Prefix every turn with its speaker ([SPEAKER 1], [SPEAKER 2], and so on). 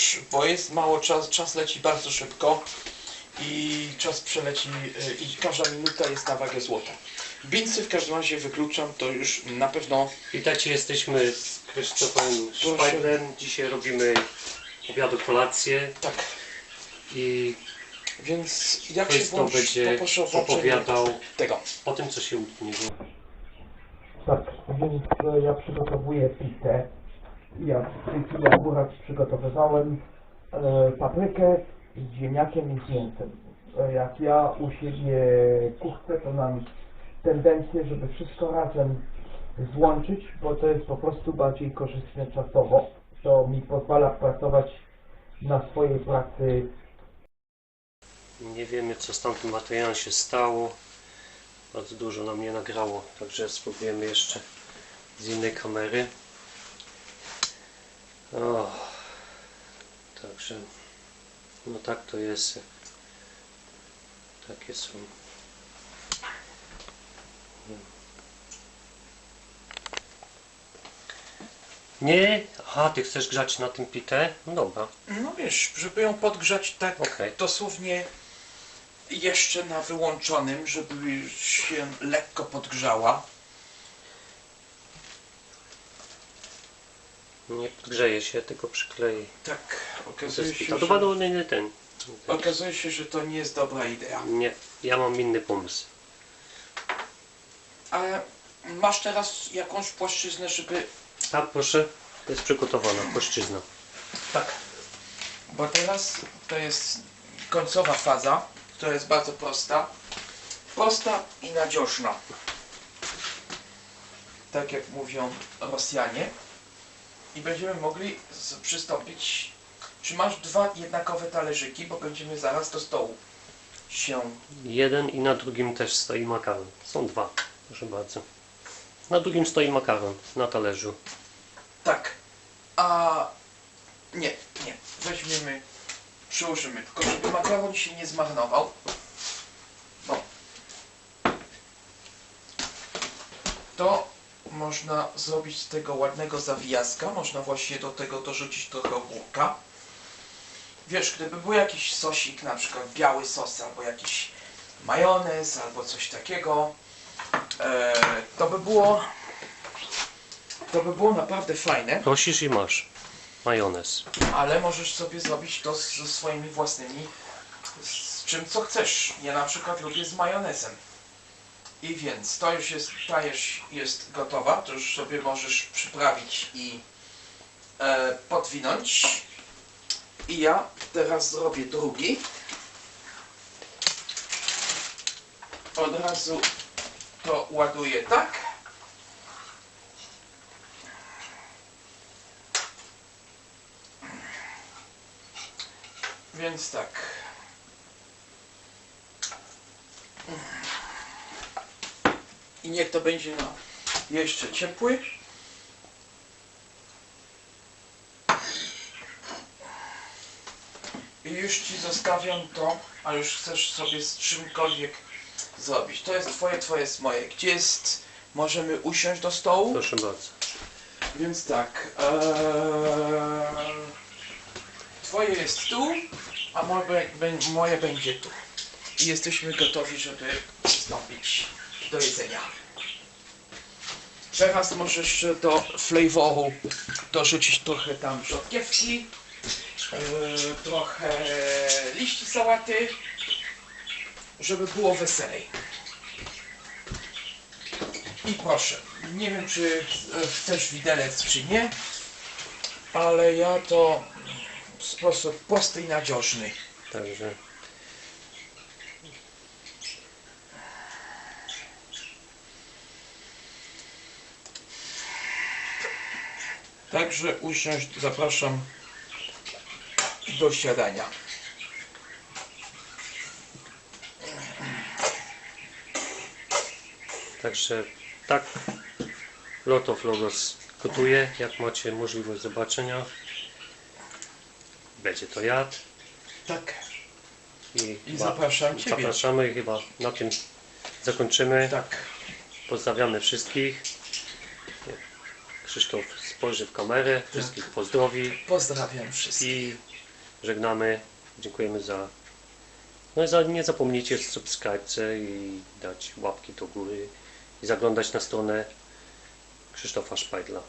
[SPEAKER 1] już, bo jest mało czasu, czas leci bardzo szybko i czas przeleci i każda minuta jest na wagę złota. Bincy w każdym razie wykluczam, to już na pewno.
[SPEAKER 2] Witajcie, jesteśmy z Krzysztofem Szpajdlem. Dzisiaj robimy obiadu, kolację.
[SPEAKER 1] Tak.
[SPEAKER 2] I
[SPEAKER 1] Więc jak się
[SPEAKER 2] Krzysztof będzie opowiadał
[SPEAKER 1] tego.
[SPEAKER 2] o tym, co się u niego.
[SPEAKER 3] Tak, więc ja przygotowuję pitę. Ja w tej chwili akurat przygotowywałem paprykę z ziemniakiem i z mięsem. Jak ja u siebie kuchcę, to mam tendencję, żeby wszystko razem złączyć, bo to jest po prostu bardziej korzystne czasowo. To mi pozwala pracować na swojej pracy.
[SPEAKER 2] Nie wiemy, co z tamtym materiałem się stało. Bardzo dużo nam nie nagrało, także spróbujemy jeszcze z innej kamery. O, także no tak to jest. Takie są. Nie? Aha, ty chcesz grzać na tym pitę? No dobra.
[SPEAKER 1] No wiesz, żeby ją podgrzać tak dosłownie jeszcze na wyłączonym, żeby się lekko podgrzała.
[SPEAKER 2] Nie podgrzeje się, tylko przykleję.
[SPEAKER 1] Tak,
[SPEAKER 2] To
[SPEAKER 1] okazuje
[SPEAKER 2] jest
[SPEAKER 1] się,
[SPEAKER 2] pita.
[SPEAKER 1] że,
[SPEAKER 2] To będą inny ten.
[SPEAKER 1] okazuje się, że to nie jest dobra idea.
[SPEAKER 2] Nie, ja mam inny pomysł.
[SPEAKER 1] Ale masz teraz jakąś płaszczyznę, żeby...
[SPEAKER 2] Tak, proszę, to jest przygotowana płaszczyzna.
[SPEAKER 1] Tak. Bo teraz to jest końcowa faza, która jest bardzo prosta. Prosta i nadzieżna. Tak jak mówią Rosjanie. I będziemy mogli przystąpić. Czy masz dwa jednakowe talerzyki, bo będziemy zaraz do stołu się...
[SPEAKER 2] Jeden i na drugim też stoi makaron. Są dwa, proszę bardzo. Na drugim stoi makaron, na talerzu.
[SPEAKER 1] Tak. A... Nie. Weźmiemy, przyłożymy. Tylko żeby makaron się nie zmarnował. No. To można zrobić z tego ładnego zawijaska. Można właśnie do tego dorzucić trochę ogórka. Wiesz, gdyby był jakiś sosik, na przykład biały sos, albo jakiś majonez, albo coś takiego, to by było naprawdę fajne.
[SPEAKER 2] Prosisz i masz. Majonez.
[SPEAKER 1] Ale możesz sobie zrobić to ze swoimi własnymi, z czym co chcesz. Ja na przykład lubię z majonezem. I więc to już jest, ta jest gotowa, to już sobie możesz przyprawić i podwinąć. I ja teraz zrobię drugi. Od razu to ładuję tak. Więc tak. I niech to będzie jeszcze ciepły. I już Ci zostawiam to, a już chcesz sobie z czymkolwiek zrobić. To jest Twoje jest moje. Gdzie jest... Możemy usiąść do stołu?
[SPEAKER 2] Proszę bardzo.
[SPEAKER 1] Więc tak. Twoje jest tu, a moje będzie tu. I jesteśmy gotowi, żeby przystąpić do jedzenia. Teraz możesz do flavoru dorzucić trochę tam rzodkiewki, trochę liści sałaty, żeby było weselej. I proszę, nie wiem czy chcesz widelec czy nie, ale ja to w sposób prosty i nadzieżny.
[SPEAKER 2] Także
[SPEAKER 1] Także usiąść, zapraszam do siadania.
[SPEAKER 2] Także tak Lot of Logos gotuje. Jak macie możliwość zobaczenia, będzie to jad.
[SPEAKER 1] Tak.
[SPEAKER 2] I
[SPEAKER 1] zapraszam Ciebie.
[SPEAKER 2] Zapraszamy i chyba na tym zakończymy.
[SPEAKER 1] Tak.
[SPEAKER 2] Pozdrawiamy wszystkich. Krzysztof spojrzy w kamerę, wszystkich pozdrowi
[SPEAKER 1] Pozdrawiam wszystkich.
[SPEAKER 2] i żegnamy. Dziękujemy za... nie zapomnijcie o subskrypcji i dać łapki do góry i zaglądać na stronę Krzysztofa Szpajdla.